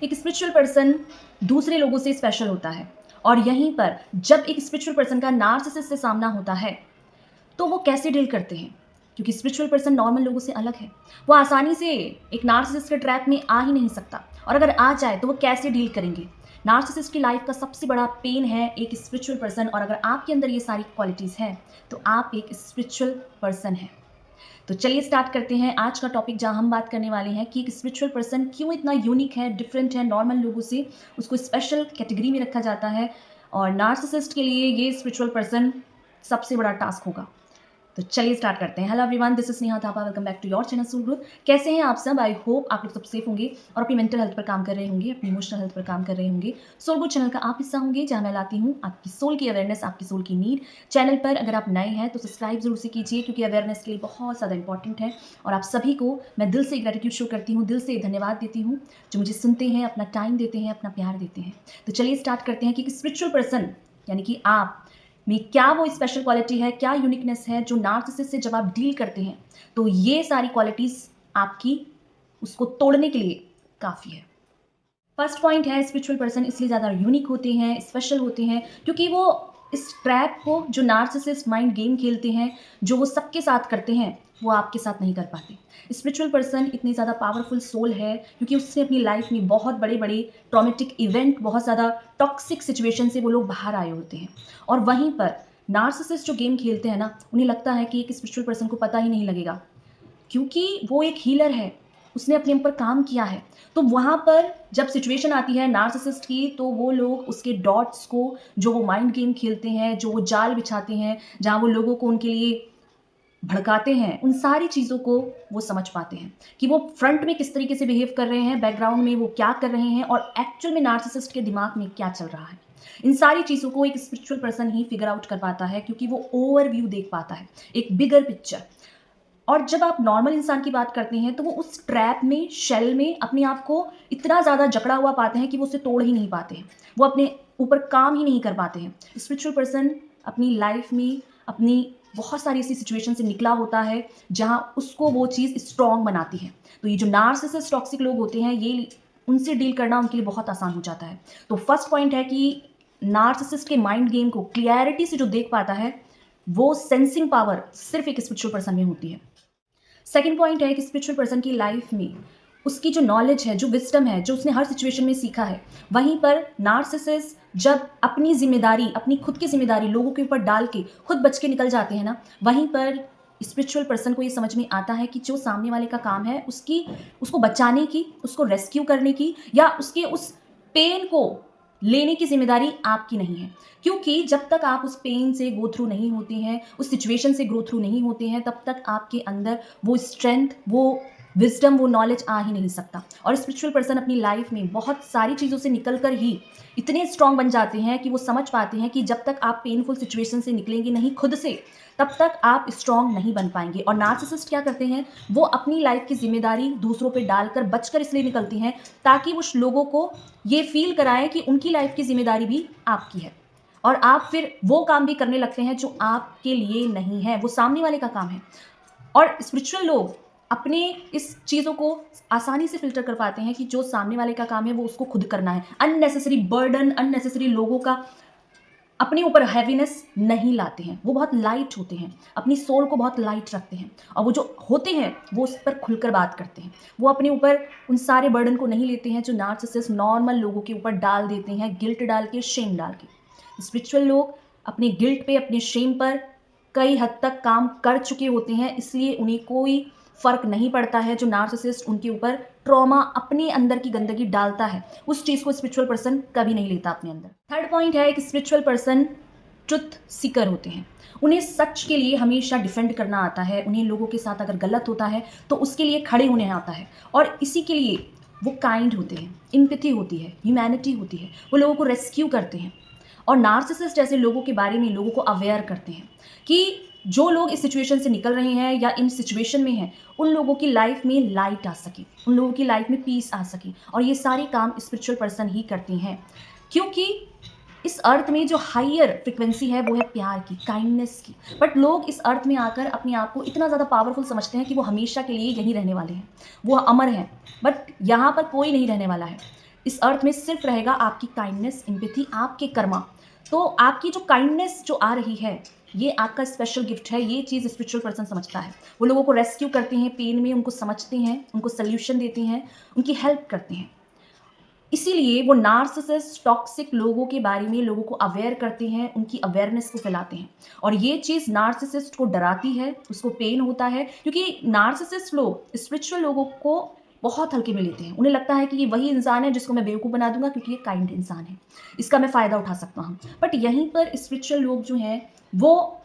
एक spiritual person दूसरे लोगों से स्पेशल होता है और यहीं पर जब एक स्पिरिचुअल पर्सन का नार्सिसिस्ट से सामना होता है तो वो कैसे डील करते हैं, क्योंकि स्पिरिचुअल पर्सन नॉर्मल लोगों से अलग है। वो आसानी से एक नार्सिसिस्ट के ट्रैप में आ ही नहीं सकता, और अगर आ जाए तो वो कैसे डील करेंगे। नार्सिसिस्ट की लाइफ का सबसे बड़ा पेन है एक स्पिरिचुअल पर्सन, और अगर आपके अंदर ये सारी क्वालिटीज़ हैं तो आप एक स्पिरिचुअल पर्सन हैं। तो चलिए स्टार्ट करते हैं आज का टॉपिक, जहां हम बात करने वाले हैं कि एक स्पिरिचुअल पर्सन क्यों इतना यूनिक है, डिफरेंट है नॉर्मल लोगों से, उसको स्पेशल कैटेगरी में रखा जाता है, और नार्सिसिस्ट के लिए ये स्पिरिचुअल पर्सन सबसे बड़ा टास्क होगा। तो चलिए स्टार्ट करते हैं। Hello everyone, this is Sneha Thapa, welcome back to your channel Soul Growth. कैसे हैं आप सब? आई होप आप लोग सब सेफ होंगे और अपनी मेंटल हेल्थ पर काम कर रहे होंगे, अपनी इमोशनल हेल्थ पर काम कर रहे होंगे। सोल ग्रोथ चैनल का आप हिस्सा होंगे, जहां मैं लाती हूँ आपकी सोल की अवेयरनेस, आपकी सोल की नीड। चैनल पर अगर आप नए हैं तो सब्सक्राइब जरूर से कीजिए, क्योंकि अवेयरनेस के लिए बहुत ज़्यादा इंपॉर्टेंट है। और आप सभी को मैं दिल से ग्रेटिट्यूड शो करती हूँ, दिल से धन्यवाद देती हूँ जो मुझे सुनते हैं, अपना टाइम देते हैं, अपना प्यार देते हैं। तो चलिए स्टार्ट करते हैं कि स्पिरिचुअल पर्सन यानी कि आप में क्या वो स्पेशल क्वालिटी है, क्या यूनिकनेस है जो नार्सिसिस्ट से जब आप डील करते हैं तो ये सारी क्वालिटीज आपकी उसको तोड़ने के लिए काफ़ी है। फर्स्ट पॉइंट है, स्पिरिचुअल पर्सन इसलिए ज़्यादा यूनिक होते हैं, स्पेशल होते हैं, क्योंकि वो इस ट्रैप को जो नार्सिसिस्ट माइंड गेम खेलते हैं, जो वो सबके साथ करते हैं, वो आपके साथ नहीं कर पाते। स्पिरिचुअल पर्सन इतनी ज़्यादा पावरफुल सोल है क्योंकि उससे अपनी लाइफ में बहुत बड़े बड़े ट्रॉमेटिक इवेंट, बहुत ज़्यादा टॉक्सिक सिचुएशन से वो लोग बाहर आए होते हैं। और वहीं पर नार्सिसिस्ट जो गेम खेलते हैं ना, उन्हें लगता है कि एक स्पिरिचुअल पर्सन को पता ही नहीं लगेगा, क्योंकि वो एक हीलर है, उसने अपने ऊपर काम किया है। तो वहाँ पर जब सिचुएशन आती है नार्सिसिस्ट की, तो वो लोग उसके डॉट्स को, जो वो माइंड गेम खेलते हैं, जो वो जाल बिछाते हैं, जहाँ वो लोगों को उनके लिए भड़काते हैं, उन सारी चीज़ों को वो समझ पाते हैं कि वो फ्रंट में किस तरीके से बिहेव कर रहे हैं, बैकग्राउंड में वो क्या कर रहे हैं, और एक्चुअल में नार्सिसिस्ट के दिमाग में क्या चल रहा है। इन सारी चीज़ों को एक स्पिरिचुअल पर्सन ही फिगर आउट कर पाता है, क्योंकि वो ओवरव्यू देख पाता है, एक बिगर पिक्चर। और जब आप नॉर्मल इंसान की बात करते हैं तो वो उस ट्रैप में, शेल में अपने आप को इतना ज़्यादा जकड़ा हुआ पाते हैं कि वो उसे तोड़ ही नहीं पाते हैं, वो अपने ऊपर काम ही नहीं कर पाते हैं। स्पिरिचुअल पर्सन अपनी लाइफ में अपनी बहुत सारी ऐसी सिचुएशन से निकला होता है जहां उसको वो चीज़ स्ट्रॉन्ग बनाती है। तो ये जो नार्सिसिस्ट टॉक्सिक लोग होते हैं, ये उनसे डील करना उनके लिए बहुत आसान हो जाता है। तो फर्स्ट पॉइंट है कि नार्सिसिस्ट के माइंड गेम को क्लियरिटी से जो देख पाता है, वो सेंसिंग पावर सिर्फ एक स्पिरिचुअल पर्सन में होती है। सेकेंड पॉइंट है कि स्पिरिचुअल पर्सन की लाइफ में उसकी जो नॉलेज है, जो विजडम है, जो उसने हर सिचुएशन में सीखा है, वहीं पर नार्सिसिस्ट जब अपनी जिम्मेदारी, अपनी खुद की जिम्मेदारी लोगों के ऊपर डाल के खुद बच के निकल जाते हैं ना, वहीं पर स्पिरिचुअल पर्सन को ये समझ में आता है कि जो सामने वाले का काम है उसको बचाने की, उसको रेस्क्यू करने की, या उसके उस पेन को लेने की जिम्मेदारी आपकी नहीं है। क्योंकि जब तक आप उस पेन से गो थ्रू नहीं होते हैं, उस सिचुएशन से गो थ्रू नहीं होते हैं, तब तक आपके अंदर वो स्ट्रेंथ, वो विजडम, वो नॉलेज आ ही नहीं सकता। और स्पिरिचुअल पर्सन अपनी लाइफ में बहुत सारी चीज़ों से निकल कर ही इतने स्ट्रांग बन जाते हैं कि वो समझ पाते हैं कि जब तक आप पेनफुल सिचुएशन से निकलेंगे नहीं खुद से, तब तक आप स्ट्रांग नहीं बन पाएंगे। और नार्सिसिस्ट क्या करते हैं, वो अपनी लाइफ की जिम्मेदारी दूसरों पे डालकर बचकर इसलिए निकलती हैं ताकि वो लोगों को ये फील कराएं कि उनकी लाइफ की जिम्मेदारी भी आपकी है, और आप फिर वो काम भी करने लगते हैं जो आपके लिए नहीं है, वो सामने वाले का काम है। और स्पिरिचुअल लोग अपने इस चीज़ों को आसानी से फिल्टर कर पाते हैं कि जो सामने वाले का काम है वो उसको खुद करना है। अननेसेसरी बर्डन, अननेसेसरी लोगों का अपने ऊपर हैवीनेस नहीं लाते हैं। वो बहुत लाइट होते हैं, अपनी सोल को बहुत लाइट रखते हैं, और वो जो होते हैं वो उस पर खुलकर बात करते हैं। वो अपने ऊपर उन सारे बर्डन को नहीं लेते हैं जो नार्सिसिस्ट नॉर्मल लोगों के ऊपर डाल देते हैं, गिल्ट डाल के, शेम डाल के। स्पिरिचुअल लोग अपने गिल्ट पे, अपने शेम पर कई हद तक काम कर चुके होते हैं, इसलिए उन्हें कोई फर्क नहीं पड़ता है जो नार्सिसिस्ट उनके ऊपर ट्रॉमा, अपने अंदर की गंदगी डालता है, उस चीज़ को स्पिरिचुअल पर्सन कभी नहीं लेता अपने अंदर। थर्ड पॉइंट है कि स्पिरिचुअल पर्सन ट्रुथ सीकर होते हैं। उन्हें सच के लिए हमेशा डिफेंड करना आता है, उन्हें लोगों के साथ अगर गलत होता है तो उसके लिए खड़े होने आता है, और इसी के लिए वो काइंड होते हैं, एम्पैथी होती है, ह्यूमैनिटी होती है, वो लोगों को रेस्क्यू करते हैं। और नार्सिसिस्ट जैसे लोगों के बारे में लोगों को अवेयर करते हैं कि जो लोग इस सिचुएशन से निकल रहे हैं या इन सिचुएशन में हैं, उन लोगों की लाइफ में लाइट आ सके, उन लोगों की लाइफ में पीस आ सके। और ये सारे काम स्पिरिचुअल पर्सन ही करते हैं, क्योंकि इस अर्थ में जो हायर फ्रिक्वेंसी है वो है प्यार की, काइंडनेस की। बट लोग इस अर्थ में आकर अपने आप को इतना ज़्यादा पावरफुल समझते हैं कि वो हमेशा के लिए यहीं रहने वाले हैं, वो अमर हैं। बट यहाँ पर कोई नहीं रहने वाला है। इस अर्थ में सिर्फ रहेगा आपकी काइंडनेस, एम्पैथी, आपके कर्मा। तो आपकी जो काइंडनेस जो आ रही है, ये आपका स्पेशल गिफ्ट है। ये चीज़ स्पिरिचुअल पर्सन समझता है। वो लोगों को रेस्क्यू करते हैं पेन में, उनको समझते हैं, उनको सॉल्यूशन देते हैं, उनकी हेल्प करते हैं। इसीलिए वो नार्सिसिस्ट टॉक्सिक लोगों के बारे में लोगों को अवेयर करते हैं, उनकी अवेयरनेस को फैलाते हैं। और ये चीज़ नार्सिसिस्ट को डराती है, उसको पेन होता है, क्योंकि नार्सिसिस्ट लोग स्पिरिचुअल लोगों को बहुत हल्के में लेते हैं। उन्हें लगता है कि ये वही इंसान है जिसको मैं बेवकूफ़ बना दूंगा, क्योंकि ये काइंड इंसान है, इसका मैं फ़ायदा उठा सकता हूँ। बट यहीं पर स्पिरिचुअल लोग जो हैं वो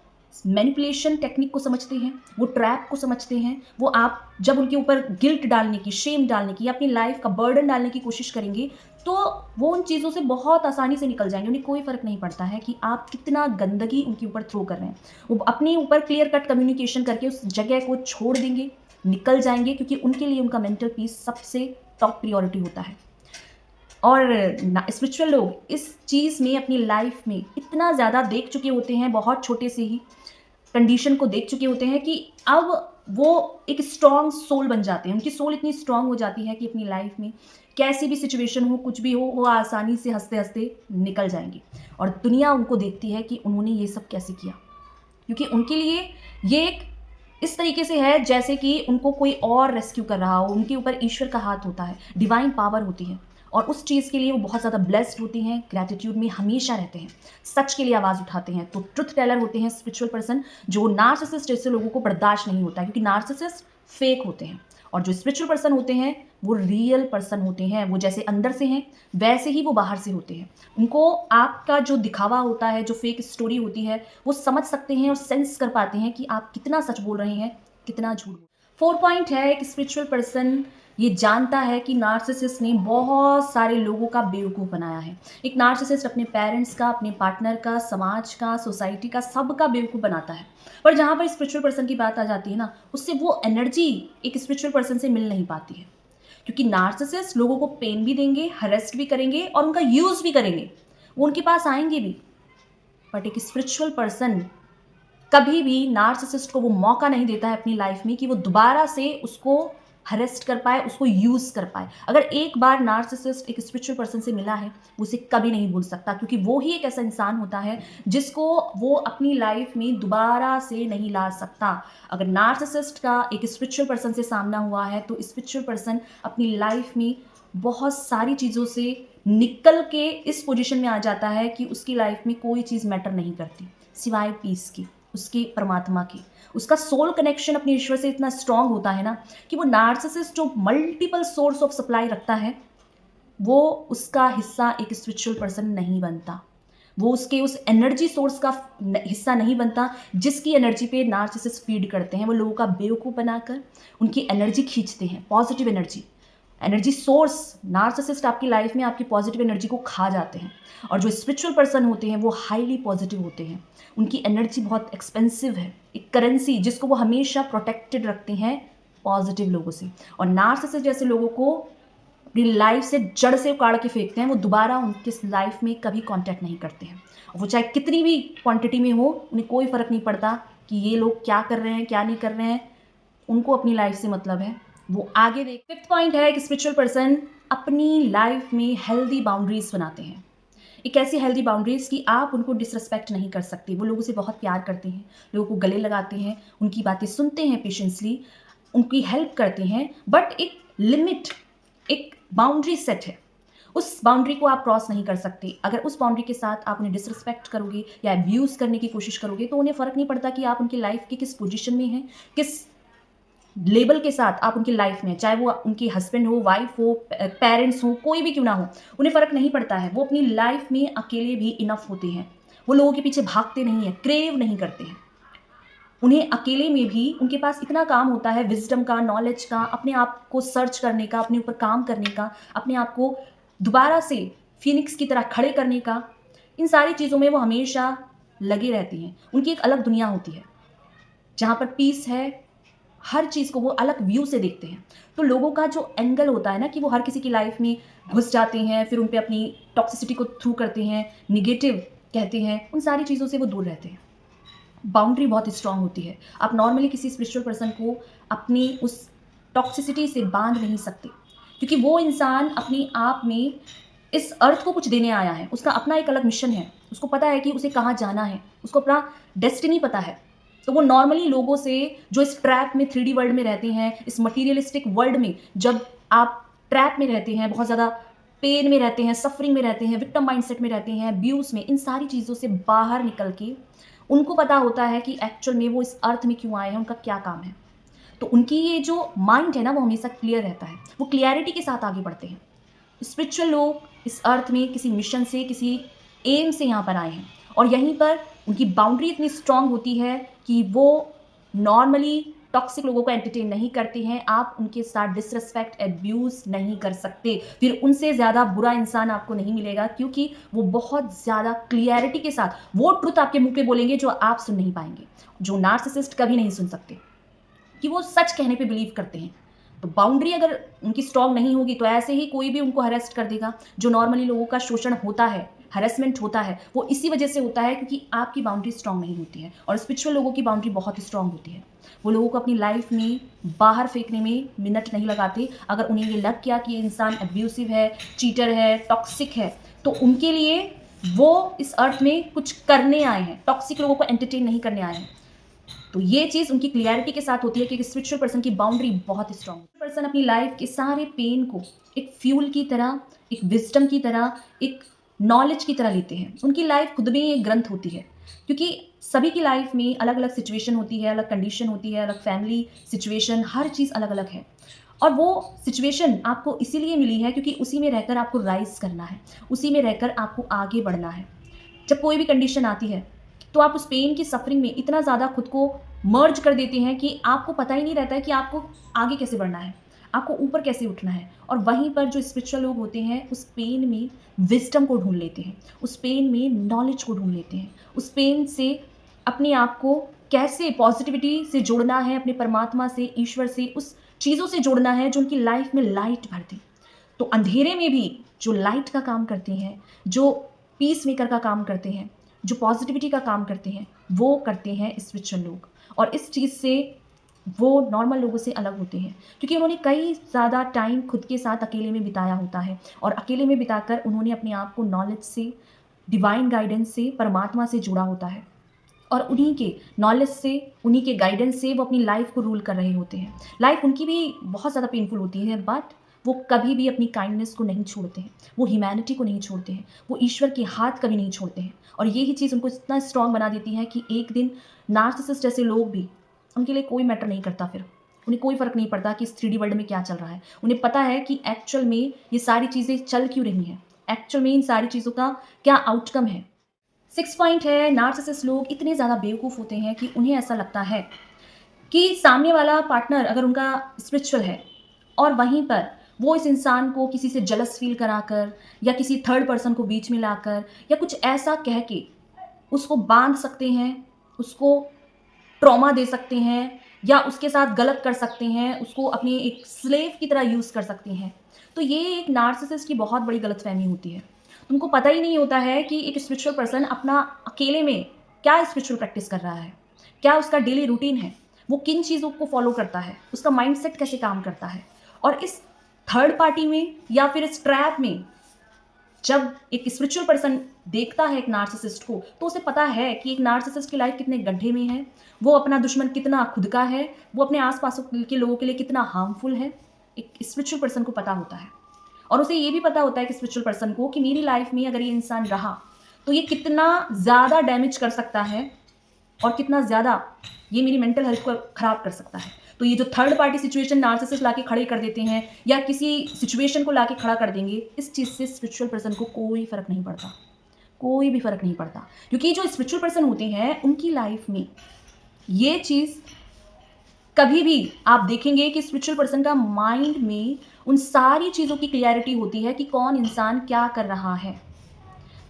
मैनिपुलेशन टेक्निक को समझते हैं, वो ट्रैप को समझते हैं। वो आप जब उनके ऊपर गिल्ट डालने की, शेम डालने की या अपनी लाइफ का बर्डन डालने की कोशिश करेंगे, तो वो उन चीज़ों से बहुत आसानी से निकल जाएँगे। उन्हें कोई फ़र्क नहीं पड़ता है कि आप कितना गंदगी उनके ऊपर थ्रो कर रहे हैं। वो अपने ऊपर क्लियर कट कम्युनिकेशन करके उस जगह को छोड़ देंगे, निकल जाएँगे, क्योंकि उनके लिए उनका मेंटल पीस सबसे टॉप प्रायोरिटी होता है। और स्पिरिचुअल लोग इस चीज़ में अपनी लाइफ में इतना ज़्यादा देख चुके होते हैं, बहुत छोटे से ही कंडीशन को देख चुके होते हैं, कि अब वो एक स्ट्रॉन्ग सोल बन जाते हैं। उनकी सोल इतनी स्ट्रॉन्ग हो जाती है कि अपनी लाइफ में कैसी भी सिचुएशन हो, कुछ भी हो, वो आसानी से हंसते हंसते निकल जाएंगे। और दुनिया उनको देखती है कि उन्होंने ये सब कैसे किया, क्योंकि उनके लिए ये एक इस तरीके से है जैसे कि उनको कोई और रेस्क्यू कर रहा हो। उनके ऊपर ईश्वर का हाथ होता है, डिवाइन पावर होती है, और उस चीज़ के लिए वो बहुत ज़्यादा ब्लेस्ड होती हैं, ग्रैटिट्यूड में हमेशा रहते हैं, सच के लिए आवाज़ उठाते हैं। तो ट्रुथ टेलर होते हैं स्पिरिचुअल पर्सन, जो नार्सिसिस्ट जैसे लोगों को बर्दाश्त नहीं होता है, क्योंकि नार्सिसिस्ट फेक होते हैं, और जो स्पिरिचुअल पर्सन होते हैं वो रियल पर्सन होते हैं। वो जैसे अंदर से हैं वैसे ही वो बाहर से होते हैं। उनको आपका जो दिखावा होता है, जो फेक स्टोरी होती है, वो समझ सकते हैं और सेंस कर पाते हैं कि आप कितना सच बोल रहे हैं, कितना झूठ। 4 पॉइंट है, एक स्पिरिचुअल पर्सन ये जानता है कि नार्सिसिस्ट ने बहुत सारे लोगों का बेवकूफ़ बनाया है। एक नार्सिसिस्ट अपने पेरेंट्स का, अपने पार्टनर का, समाज का, सोसाइटी का, सबका बेवकूफ़ बनाता है। पर जहाँ पर स्पिरिचुअल पर्सन की बात आ जाती है ना, उससे वो एनर्जी एक स्पिरिचुअल पर्सन से मिल नहीं पाती है, क्योंकि नार्सिसिस्ट लोगों को पेन भी देंगे, हरेस्ट भी करेंगे और उनका यूज़ भी करेंगे। वो उनके पास आएंगे भी। बट एक स्पिरिचुअल पर्सन कभी भी नार्सिसिस्ट को वो मौका नहीं देता है अपनी लाइफ में कि वो दोबारा से उसको हरेस्ट कर पाए, उसको यूज़ कर पाए। अगर एक बार नार्सिसिस्ट एक स्पिरिचुअल पर्सन से मिला है, वो उसे कभी नहीं भूल सकता, क्योंकि वो ही एक ऐसा इंसान होता है जिसको वो अपनी लाइफ में दोबारा से नहीं ला सकता। अगर नार्सिसिस्ट का एक स्पिरिचुअल पर्सन से सामना हुआ है, तो स्पिरिचुअल पर्सन अपनी लाइफ में बहुत सारी चीज़ों से निकल के इस पोजीशन में आ जाता है कि उसकी लाइफ में कोई चीज़ मैटर नहीं करती सिवाय पीस की, उसके परमात्मा की। उसका सोल कनेक्शन अपने ईश्वर से इतना स्ट्रांग होता है ना, कि वो नार्सिसिस्ट जो मल्टीपल सोर्स ऑफ सप्लाई रखता है, वो उसका हिस्सा एक स्पिरिचुअल पर्सन नहीं बनता। वो उसके उस एनर्जी सोर्स का हिस्सा नहीं बनता जिसकी एनर्जी पे नार्सिसिस्ट फीड करते हैं। वो लोगों का बेवकूफ़ बनाकर उनकी एनर्जी खींचते हैं, पॉजिटिव एनर्जी सोर्स। नार्सिसिस्ट आपकी लाइफ में आपकी पॉजिटिव एनर्जी को खा जाते हैं, और जो स्पिरिचुअल पर्सन होते हैं वो हाईली पॉजिटिव होते हैं। उनकी एनर्जी बहुत एक्सपेंसिव है, एक करेंसी जिसको वो हमेशा प्रोटेक्टेड रखते हैं पॉजिटिव लोगों से। और नार्सिसिस्ट जैसे लोगों को अपनी लाइफ से जड़ से उखाड़ के फेंकते हैं। वो दोबारा उनके लाइफ में कभी कांटेक्ट नहीं करते हैं, वो चाहे कितनी भी क्वांटिटी में हो, उन्हें कोई फ़र्क नहीं पड़ता कि ये लोग क्या कर रहे हैं, क्या नहीं कर रहे हैं। उनको अपनी लाइफ से मतलब है, वो आगे देख। 5th पॉइंट है कि स्पिरिचुअल पर्सन अपनी लाइफ में हेल्दी बाउंड्रीज बनाते हैं। एक ऐसी हेल्दी बाउंड्रीज कि आप उनको डिसरिस्पेक्ट नहीं कर सकते। वो लोगों से बहुत प्यार करते हैं, लोगों को गले लगाते हैं, उनकी बातें सुनते हैं पेशेंसली, उनकी हेल्प करते हैं, बट एक लिमिट, एक बाउंड्री सेट है। उस बाउंड्री को आप क्रॉस नहीं कर सकते। अगर उस बाउंड्री के साथ आप उन्हें डिसरिस्पेक्ट करोगे या अब्यूज़ करने की कोशिश करोगे, तो उन्हें फ़र्क नहीं पड़ता कि आप उनकी लाइफ के किस पोजीशन में हैं, किस लेबल के साथ आप उनकी लाइफ में, चाहे वो उनके हस्बैंड हो, वाइफ हो, पेरेंट्स हो, कोई भी क्यों ना हो, उन्हें फ़र्क नहीं पड़ता है। वो अपनी लाइफ में अकेले भी इनफ होते हैं। वो लोगों के पीछे भागते नहीं हैं, क्रेव नहीं करते हैं। उन्हें अकेले में भी उनके पास इतना काम होता है, विजडम का, नॉलेज का, अपने आप को सर्च करने का, अपने ऊपर काम करने का, अपने आप को दोबारा से फिनिक्स की तरह खड़े करने का। इन सारी चीज़ों में वो हमेशा लगे रहती हैं। उनकी एक अलग दुनिया होती है जहाँ पर पीस है, हर चीज़ को वो अलग व्यू से देखते हैं। तो लोगों का जो एंगल होता है ना, कि वो हर किसी की लाइफ में घुस जाते हैं, फिर उन पे अपनी टॉक्सिसिटी को थ्रू करते हैं, निगेटिव कहते हैं, उन सारी चीज़ों से वो दूर रहते हैं। बाउंड्री बहुत स्ट्रांग होती है। आप नॉर्मली किसी स्पिरिचुअल पर्सन को अपनी उस टॉक्सिसिटी से बांध नहीं सकते, क्योंकि वो इंसान अपने आप में इस अर्थ को कुछ देने आया है। उसका अपना एक अलग मिशन है। उसको पता है कि उसे कहाँ जाना है। उसको अपना डेस्टिनी पता है। तो वो नॉर्मली लोगों से जो इस ट्रैप में 3D वर्ल्ड में रहते हैं, इस मटीरियलिस्टिक वर्ल्ड में जब आप ट्रैप में रहते हैं, बहुत ज़्यादा पेन में रहते हैं, सफरिंग में रहते हैं, विक्टिम माइंडसेट में रहते हैं, अब्यूज़ में, इन सारी चीज़ों से बाहर निकल के उनको पता होता है कि एक्चुअल में वो इस अर्थ में क्यों आए हैं, उनका क्या काम है। तो उनकी ये जो माइंड है ना, वो हमेशा क्लियर रहता है। वो क्लैरिटी के साथ आगे बढ़ते हैं। स्पिरिचुअल लोग इस अर्थ में किसी मिशन से, किसी एम से यहाँ पर आए हैं और यहीं पर उनकी बाउंड्री इतनी स्ट्रांग होती है कि वो नॉर्मली टॉक्सिक लोगों को एंटरटेन नहीं करते हैं। आप उनके साथ डिसरिस्पेक्ट, एब्यूज़ नहीं कर सकते। फिर उनसे ज़्यादा बुरा इंसान आपको नहीं मिलेगा, क्योंकि वो बहुत ज़्यादा क्लियरिटी के साथ वो ट्रुथ आपके मुँह पे बोलेंगे जो आप सुन नहीं पाएंगे, जो नार्सिसिस्ट कभी नहीं सुन सकते, कि वो सच कहने पे बिलीव करते हैं। तो बाउंड्री अगर उनकी स्ट्रांग नहीं होगी तो ऐसे ही कोई भी उनको हरेस्ट कर देगा। जो नॉर्मली लोगों का शोषण होता है, हैरेसमेंट होता है, वो इसी वजह से होता है क्योंकि आपकी बाउंड्री स्ट्रांग नहीं होती है। और स्पिरिचुअल लोगों की बाउंड्री बहुत ही स्ट्रांग होती है। वो लोगों को अपनी लाइफ में बाहर फेंकने में मिनट नहीं लगाते। अगर उन्हें ये लग गया कि ये इंसान एब्यूसिव है, चीटर है, टॉक्सिक है, तो उनके लिए वो इस अर्थ में कुछ करने आए हैं। टॉक्सिक लोगों को एंटरटेन नहीं करने आए हैं। तो ये चीज़ उनकी क्लियरिटी के साथ होती है कि स्पिरिचुअल पर्सन की बाउंड्री बहुत स्ट्रांग पर्सन अपनी लाइफ के सारे पेन को एक फ्यूल की तरह, एक विजडम की तरह, एक नॉलेज की तरह लेते हैं। उनकी लाइफ खुद में एक ग्रंथ होती है, क्योंकि सभी की लाइफ में अलग अलग सिचुएशन होती है, अलग कंडीशन होती है, अलग फैमिली सिचुएशन, हर चीज़ अलग अलग है। और वो सिचुएशन आपको इसीलिए मिली है क्योंकि उसी में रहकर आपको राइज करना है, उसी में रहकर आपको आगे बढ़ना है। जब कोई भी कंडीशन आती है तो आप उस पेन की सफरिंग में इतना ज़्यादा खुद को मर्ज कर देते हैं कि आपको पता ही नहीं रहता है कि आपको आगे कैसे बढ़ना है, आपको ऊपर कैसे उठना है। और वहीं पर जो स्पिरिचुअल लोग होते हैं उस पेन में विजडम को ढूंढ लेते हैं, उस पेन में नॉलेज को ढूंढ लेते हैं, उस पेन से अपने आप को कैसे पॉजिटिविटी से जोड़ना है, अपने परमात्मा से, ईश्वर से, उस चीज़ों से जोड़ना है जो उनकी लाइफ में लाइट भर दे। तो अंधेरे में भी जो लाइट का काम करते हैं, जो पीस मेकर का काम करते हैं, जो पॉजिटिविटी का काम करते हैं, वो करते हैं स्पिरिचुअल लोग। और इस चीज़ से वो नॉर्मल लोगों से अलग होते हैं क्योंकि उन्होंने कई ज़्यादा टाइम खुद के साथ अकेले में बिताया होता है और अकेले में बिताकर उन्होंने अपने आप को नॉलेज से, डिवाइन गाइडेंस से, परमात्मा से जुड़ा होता है। और उन्हीं के नॉलेज से, उन्हीं के गाइडेंस से वो अपनी लाइफ को रूल कर रहे होते हैं। लाइफ उनकी भी बहुत ज़्यादा पेनफुल होती है, बट वो कभी भी अपनी काइंडनेस को नहीं छोड़ते हैं, वो ह्यूमैनिटी को नहीं छोड़ते हैं, वो ईश्वर के हाथ कभी नहीं छोड़ते हैं। और यही चीज़ उनको इतना स्ट्रांग बना देती है कि एक दिन नार्सिसिस्ट जैसे लोग भी, उनके लिए कोई मैटर नहीं करता। फिर उन्हें कोई फ़र्क नहीं पड़ता कि इस 3D वर्ल्ड में क्या चल रहा है। उन्हें पता है कि एक्चुअल में ये सारी चीज़ें चल क्यों रही हैं, एक्चुअल में इन सारी चीज़ों का क्या आउटकम है। 6 पॉइंट है, नार्सिसिस्ट लोग इतने ज़्यादा बेवकूफ़ होते हैं कि उन्हें ऐसा लगता है कि सामने वाला पार्टनर अगर उनका स्पिरिचुअल है और वहीं पर वो इस इंसान को किसी से जलस फील कराकर या किसी थर्ड पर्सन को बीच में लाकर या कुछ ऐसा कह के उसको बांध सकते हैं, उसको ट्रॉमा दे सकते हैं या उसके साथ गलत कर सकते हैं, उसको अपनी एक स्लेव की तरह यूज़ कर सकते हैं। तो ये एक नार्सिसिस्ट की बहुत बड़ी गलतफ़हमी होती है। उनको पता ही नहीं होता है कि एक स्पिरिचुअल पर्सन अपना अकेले में क्या स्पिरिचुअल प्रैक्टिस कर रहा है, क्या उसका डेली रूटीन है, वो किन चीज़ों को फॉलो करता है, उसका माइंडसेट कैसे काम करता है। और इस थर्ड पार्टी में या फिर इस ट्रैप में जब एक स्पिरिचुअल पर्सन देखता है एक नार्सिसिस्ट को, तो उसे पता है कि एक नार्सिसिस्ट की लाइफ कितने गड्ढे में है, वो अपना दुश्मन कितना खुद का है, वो अपने आसपास के लोगों के लिए कितना हार्मफुल है। एक स्पिरिचुअल पर्सन को पता होता है और उसे ये भी पता होता है कि स्पिरिचुअल पर्सन को कि मेरी लाइफ में अगर ये इंसान रहा तो ये कितना ज़्यादा डैमेज कर सकता है और कितना ज़्यादा ये मेरी मेंटल हेल्थ को ख़राब कर सकता है। तो ये जो थर्ड पार्टी सिचुएशन नार्सिसिस्ट लाके खड़े कर देते हैं या किसी सिचुएशन को लाके खड़ा कर देंगे, इस चीज़ से स्पिरिचुअल पर्सन को कोई फ़र्क नहीं पड़ता, कोई भी फ़र्क नहीं पड़ता। क्योंकि जो स्पिरिचुअल पर्सन होते हैं उनकी लाइफ में ये चीज़ कभी भी आप देखेंगे कि स्पिरिचुअल पर्सन का माइंड में उन सारी चीज़ों की क्लियरिटी होती है कि कौन इंसान क्या कर रहा है।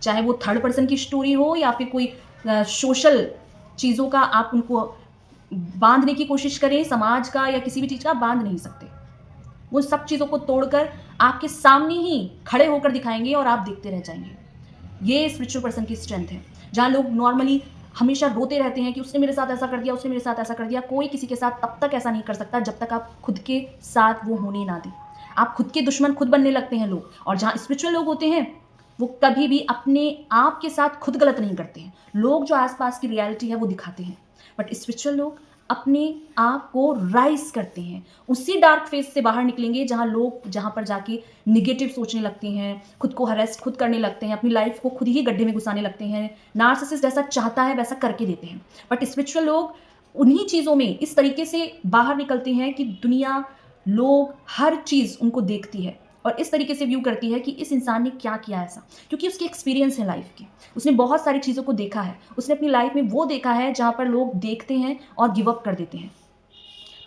चाहे वो थर्ड पर्सन की स्टोरी हो या फिर कोई सोशल चीज़ों का आप उनको बांधने की कोशिश करें, समाज का या किसी भी चीज़ का, बांध नहीं सकते। वो सब चीज़ों को तोड़कर आपके सामने ही खड़े होकर दिखाएंगे और आप देखते रह जाएंगे। ये स्पिरिचुअल पर्सन की स्ट्रेंथ है। जहाँ लोग नॉर्मली हमेशा रोते रहते हैं कि उसने मेरे साथ ऐसा कर दिया, उसने मेरे साथ ऐसा कर दिया, कोई किसी के साथ तब तक ऐसा नहीं कर सकता जब तक आप खुद के साथ वो होने ना दें। आप खुद के दुश्मन खुद बनने लगते हैं लोग। और जहाँ स्पिरिचुअल लोग होते हैं, वो कभी भी अपने आप के साथ खुद गलत नहीं करते हैं। लोग जो आसपास की रियलिटी है वो दिखाते हैं, बट स्पिरिचुअल लोग अपने आप को राइज करते हैं। उसी डार्क फेज से बाहर निकलेंगे जहाँ पर जाके निगेटिव सोचने लगते हैं, खुद को हरेस्ट खुद करने लगते हैं, अपनी लाइफ को खुद ही गड्ढे में घुसाने लगते हैं। नार्सिसिस्ट जैसा चाहता है वैसा करके देते हैं, बट स्पिरिचुअल लोग उन्हीं चीज़ों में इस तरीके से बाहर निकलते हैं कि दुनिया, लोग, हर चीज़ उनको देखती है और इस तरीके से व्यू करती है कि इस इंसान ने क्या किया ऐसा, क्योंकि उसकी एक्सपीरियंस है लाइफ की। उसने बहुत सारी चीज़ों को देखा है, उसने अपनी लाइफ में वो देखा है जहाँ पर लोग देखते हैं और गिव अप कर देते हैं।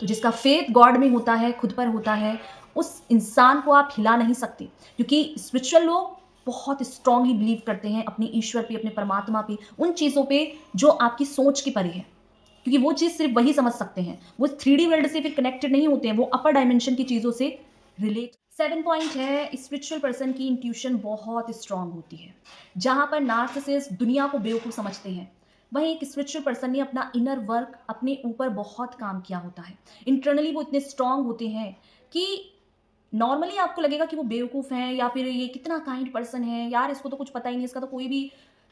तो जिसका फेथ गॉड में होता है, खुद पर होता है, उस इंसान को आप हिला नहीं सकते, क्योंकि स्पिरिचुअल लोग बहुत स्ट्रांगली बिलीव करते हैं अपने ईश्वर पे, अपने परमात्मा पे, उन चीज़ों पे जो आपकी सोच के परे है, क्योंकि वो चीज़ सिर्फ वही समझ सकते हैं। वो 3D वर्ल्ड से फिर कनेक्टेड नहीं होते हैं, वो अपर डायमेंशन की चीज़ों से रिलेट। 7 पॉइंट है, स्पिरिचुअल पर्सन की इंट्यूशन बहुत स्ट्रांग होती है। जहाँ पर नार्सिसिस्ट दुनिया को बेवकूफ़ समझते हैं, वहीं एक स्पिरिचुअल पर्सन ने अपना इनर वर्क अपने ऊपर बहुत काम किया होता है। इंटरनली वो इतने स्ट्रांग होते हैं कि नॉर्मली आपको लगेगा कि वो बेवकूफ़ हैं या फिर ये कितना काइंड पर्सन है, यार इसको तो कुछ पता ही नहीं, इसका तो कोई भी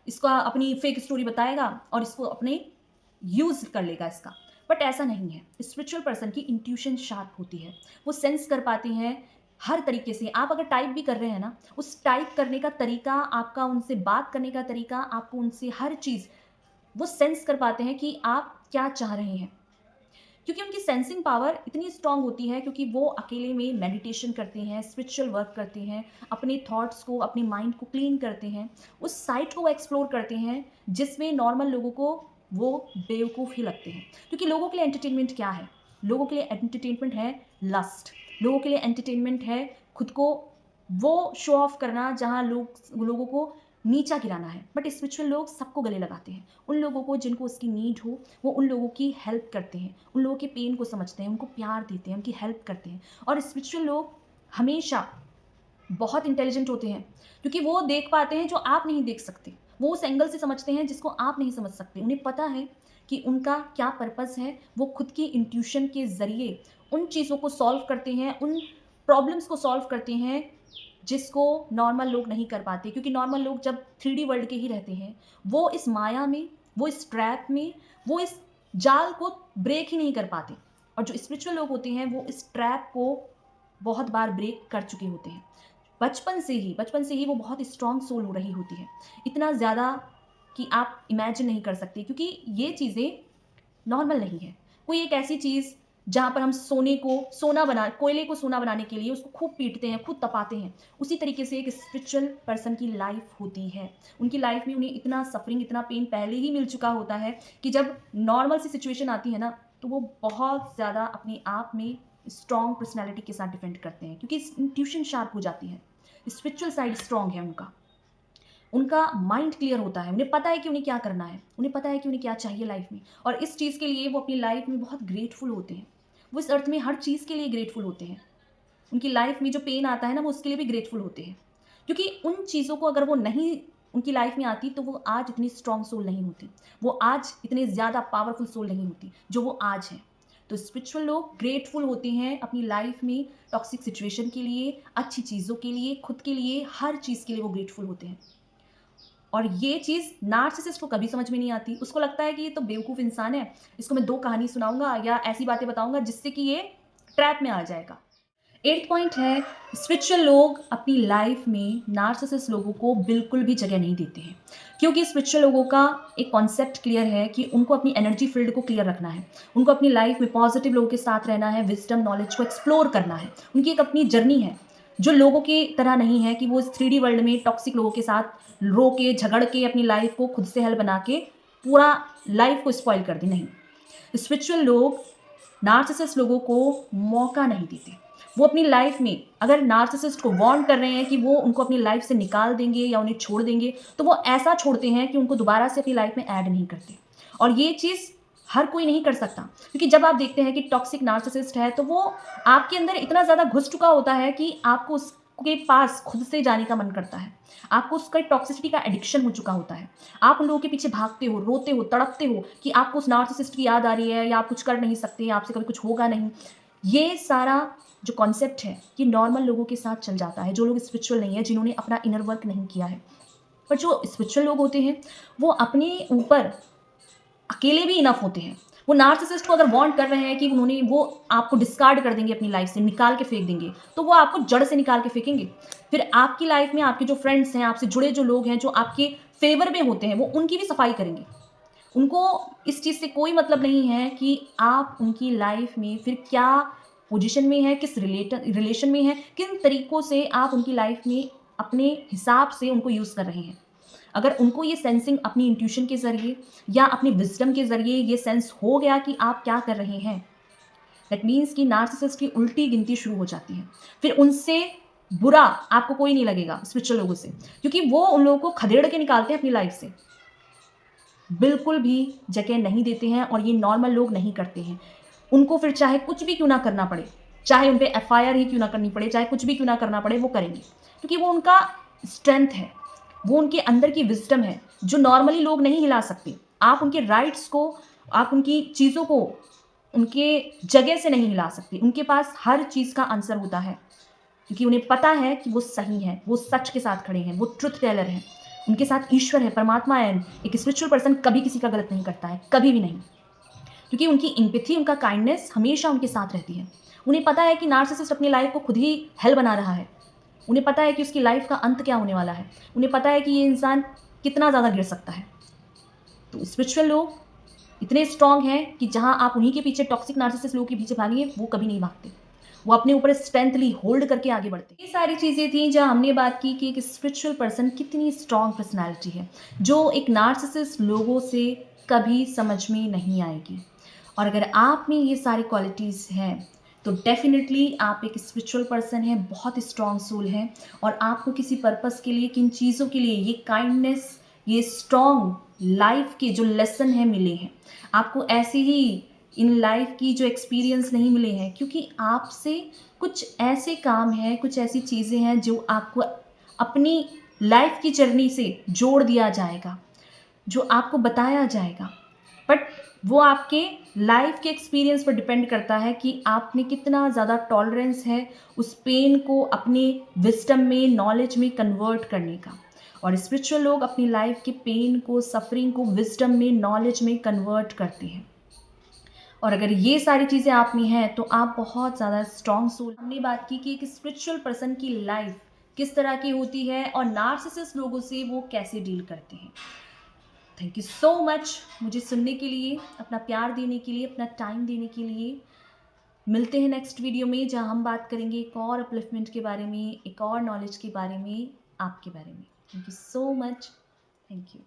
इसका अपनी फेक स्टोरी बताएगा और इसको अपने यूज़ कर लेगा इसका। बट ऐसा नहीं है। स्पिरिचुअल पर्सन की इंट्यूशन शार्प होती है, वो सेंस कर पाते हैं हर तरीके से। आप अगर टाइप भी कर रहे हैं ना, उस टाइप करने का तरीका, आपका उनसे बात करने का तरीका, आपको उनसे हर चीज़ वो सेंस कर पाते हैं कि आप क्या चाह रहे हैं, क्योंकि उनकी सेंसिंग पावर इतनी स्ट्रांग होती है, क्योंकि वो अकेले में मेडिटेशन करते हैं, स्पिरिचुअल वर्क करते हैं, अपने थॉट्स को, अपने माइंड को क्लीन करते हैं, उस साइट को एक्सप्लोर करते हैं जिसमें नॉर्मल लोगों को वो बेवकूफ़ ही लगते हैं। क्योंकि लोगों के लिए एंटरटेनमेंट क्या है? लोगों के लिए एंटरटेनमेंट है लस्ट। लोगों के लिए एंटरटेनमेंट है खुद को वो शो ऑफ करना जहाँ लोगों को नीचा गिराना है। बट स्पिरिचुअल लोग सबको गले लगाते हैं। उन लोगों को जिनको उसकी नीड हो, वो उन लोगों की हेल्प करते हैं, उन लोगों के पेन को समझते हैं, उनको प्यार देते हैं, उनकी हेल्प करते हैं। और स्पिरिचुअल लोग हमेशा बहुत इंटेलिजेंट होते हैं, क्योंकि वो देख पाते हैं जो आप नहीं देख सकते। वो उस एंगल से समझते हैं जिसको आप नहीं समझ सकते। उन्हें पता है कि उनका क्या पर्पस है। वो खुद की इंट्यूशन के ज़रिए उन चीज़ों को सॉल्व करते हैं, उन प्रॉब्लम्स को सॉल्व करते हैं जिसको नॉर्मल लोग नहीं कर पाते। क्योंकि नॉर्मल लोग जब 3D वर्ल्ड के ही रहते हैं, वो इस माया में, वो इस ट्रैप में, वो इस जाल को ब्रेक ही नहीं कर पाते। और जो स्पिरिचुअल लोग होते हैं, वो इस ट्रैप को बहुत बार ब्रेक कर चुके होते हैं। बचपन से ही वो बहुत स्ट्रॉन्ग सोल हो रही होती है, इतना ज़्यादा कि आप इमेजिन नहीं कर सकते, क्योंकि ये चीज़ें नॉर्मल नहीं है। कोई एक ऐसी चीज़ जहाँ पर हम कोयले को सोना बनाने के लिए उसको खूब पीटते हैं, खुद तपाते हैं, उसी तरीके से एक स्पिरिचुअल पर्सन की लाइफ होती है। उनकी लाइफ में उन्हें इतना सफरिंग, इतना पेन पहले ही मिल चुका होता है कि जब नॉर्मल सी सिचुएशन आती है ना, तो वो बहुत ज़्यादा अपने आप में स्ट्रॉन्ग पर्सनैलिटी के साथ डिफेंड करते हैं, क्योंकि इंट्यूशन शार्प हो जाती है। स्पिरिचुअल साइड स्ट्रॉन्ग है उनका माइंड क्लियर होता है, उन्हें पता है कि उन्हें क्या करना है, उन्हें पता है कि उन्हें क्या चाहिए लाइफ में। और इस चीज़ के लिए वो अपनी लाइफ में बहुत ग्रेटफुल होते हैं। वो इस अर्थ में हर चीज़ के लिए ग्रेटफुल होते हैं। उनकी लाइफ में जो पेन आता है ना, वो उसके लिए भी ग्रेटफुल होते हैं, क्योंकि उन चीज़ों को अगर वो नहीं उनकी लाइफ में आती, तो वो आज इतनी स्ट्रॉन्ग सोल नहीं होती, वो आज इतने ज़्यादा पावरफुल सोल नहीं होती जो वो आज हैं। तो स्पिरिचुअल लोग ग्रेटफुल होते हैं अपनी लाइफ में, टॉक्सिक सिचुएशन के लिए, अच्छी चीज़ों के लिए, खुद के लिए, हर चीज़ के लिए वो ग्रेटफुल होते हैं। और ये चीज़ नार्सिसिस्ट को कभी समझ में नहीं आती। उसको लगता है कि ये तो बेवकूफ़ इंसान है, इसको मैं 2 कहानी सुनाऊँगा या ऐसी बातें बताऊँगा जिससे कि ये ट्रैप में आ जाएगा। 8th पॉइंट है, स्पिरिचुअल लोग अपनी लाइफ में नार्सिसिस्ट लोगों को बिल्कुल भी जगह नहीं देते हैं, क्योंकि स्पिरिचुअल लोगों का एक कॉन्सेप्ट क्लियर है कि उनको अपनी एनर्जी फील्ड को क्लियर रखना है। उनको अपनी लाइफ में पॉजिटिव लोगों के साथ रहना है, विज़डम नॉलेज को एक्सप्लोर करना है। उनकी एक अपनी जर्नी है, जो लोगों की तरह नहीं है कि वो इस 3D वर्ल्ड में टॉक्सिक लोगों के साथ रो के, झगड़ के अपनी लाइफ को खुद से हल बना के पूरा लाइफ को स्पॉइल कर दें, नहीं। स्पिरिचुअल लोग नार्सिसिस्ट लोगों को मौका नहीं देते। वो अपनी लाइफ में अगर नार्सिसिस्ट को वार्न कर रहे हैं कि वो उनको अपनी लाइफ से निकाल देंगे या उन्हें छोड़ देंगे, तो वो ऐसा छोड़ते हैं कि उनको दोबारा से अपनी लाइफ में ऐड नहीं करते। और ये चीज़ हर कोई नहीं कर सकता, क्योंकि जब आप देखते हैं कि टॉक्सिक नार्सिसिस्ट है, तो वो आपके अंदर इतना ज़्यादा घुस चुका होता है कि आपको उसके पास खुद से जाने का मन करता है। आपको उसका टॉक्सिसिटी का एडिक्शन हो चुका होता है। आप उन लोगों के पीछे भागते हो, रोते हो, तड़पते हो कि आपको उस नार्सिसिस्ट की याद आ रही है, या आप कुछ कर नहीं सकते, आपसे कभी कुछ होगा नहीं। ये सारा जो कॉन्सेप्ट है, ये नॉर्मल लोगों के साथ चल जाता है, जो लोग स्पिरिचुअल नहीं है, जिन्होंने अपना इनर वर्क नहीं किया है। पर जो स्पिरिचुअल लोग होते हैं, वो अपने ऊपर अकेले भी इनफ होते हैं। वो नार्सिसिस्ट को अगर वांट कर रहे हैं कि वो आपको डिस्कार्ड कर देंगे अपनी लाइफ से, निकाल के फेंक देंगे, तो वो आपको जड़ से निकाल के फेंकेंगे। फिर आपकी लाइफ में आपके जो फ्रेंड्स हैं, आपसे जुड़े जो लोग हैं, जो आपके फेवर में होते हैं, वो उनकी भी सफाई करेंगे। उनको इस चीज़ से कोई मतलब नहीं है कि आप उनकी लाइफ में फिर क्या पोजीशन में हैं, किस रिलेशन में हैं, किन तरीकों से आप उनकी लाइफ में अपने हिसाब से उनको यूज़ कर रहे हैं। अगर उनको ये सेंसिंग अपनी इंट्यूशन के ज़रिए या अपनी विज़डम के ज़रिए ये सेंस हो गया कि आप क्या कर रहे हैं, दैट मीन्स कि नार्सिसिस्ट की उल्टी गिनती शुरू हो जाती है। फिर उनसे बुरा आपको कोई नहीं लगेगा स्पिरिचुअल लोगों से, क्योंकि वो उन लोगों को खदेड़ के निकालते हैं अपनी लाइफ से। बिल्कुल भी जगह नहीं देते हैं और ये नॉर्मल लोग नहीं करते हैं। उनको फिर चाहे कुछ भी क्यों ना करना पड़े, चाहे उन पे एफआईआर ही क्यों ना करनी पड़े, चाहे कुछ भी क्यों ना करना पड़े, वो करेंगे। क्योंकि वो उनका स्ट्रेंथ है, वो उनके अंदर की विज़डम है, जो नॉर्मली लोग नहीं हिला सकते। आप उनके राइट्स को, आप उनकी चीज़ों को उनके जगह से नहीं हिला सकते। उनके पास हर चीज़ का आंसर होता है, क्योंकि उन्हें पता है कि वो सही हैं, वो सच के साथ खड़े हैं, वो ट्रुथ टेलर हैं। उनके साथ ईश्वर है, परमात्मा है। एक स्पिरिचुअल पर्सन कभी किसी का गलत नहीं करता है, कभी भी नहीं। क्योंकि उनकी एम्पैथी, उनका काइंडनेस हमेशा उनके साथ रहती है। उन्हें पता है कि नार्सिसिस्ट अपनी लाइफ को खुद ही हेल बना रहा है। उन्हें पता है कि उसकी लाइफ का अंत क्या होने वाला है। उन्हें पता है कि ये इंसान कितना ज़्यादा गिर सकता है। तो स्पिरिचुअल लोग इतने स्ट्रांग हैं कि जहाँ आप उन्हीं के पीछे, टॉक्सिक नार्सिसिस्ट लोगों के पीछे भागिए, वो कभी नहीं भागते। वो अपने ऊपर स्ट्रेंथली होल्ड करके आगे बढ़ते हैं। ये सारी चीज़ें थी जहाँ हमने बात की कि एक स्पिरिचुअल पर्सन कितनी स्ट्रांग पर्सनैलिटी है, जो एक नार्सिसिस्ट लोगों से कभी समझ में नहीं आएगी। और अगर आप में ये सारी क्वालिटीज़ हैं, तो डेफ़िनेटली आप एक स्पिरिचुअल पर्सन हैं, बहुत स्ट्रॉन्ग सोल हैं, और आपको किसी पर्पस के लिए, किन चीज़ों के लिए ये काइंडनेस, ये स्ट्रॉन्ग लाइफ के जो लेसन हैं मिले हैं। आपको ऐसे ही इन लाइफ की जो एक्सपीरियंस नहीं मिले हैं, क्योंकि आपसे कुछ ऐसे काम हैं, कुछ ऐसी चीज़ें हैं जो आपको अपनी लाइफ की जर्नी से जोड़ दिया जाएगा, जो आपको बताया जाएगा। बट वो आपके लाइफ के एक्सपीरियंस पर डिपेंड करता है कि आपने कितना ज़्यादा टॉलरेंस है उस पेन को अपने विजडम में, नॉलेज में कन्वर्ट करने का। और स्पिरिचुअल लोग अपनी लाइफ के पेन को, सफरिंग को विजडम में, नॉलेज में कन्वर्ट करते हैं। और अगर ये सारी चीज़ें आप में हैं, तो आप बहुत ज़्यादा स्ट्रॉन्ग सोल। हमने बात की कि एक स्पिरिचुअल पर्सन की लाइफ किस तरह की होती है और नार्सिसिस्ट लोगों से वो कैसे डील करते हैं। थैंक यू सो मच मुझे सुनने के लिए, अपना प्यार देने के लिए, अपना टाइम देने के लिए। मिलते हैं नेक्स्ट वीडियो में, जहां हम बात करेंगे एक और अपलिफ्टमेंट के बारे में, एक और नॉलेज के बारे में, आपके बारे में। Thank you so much. Thank you.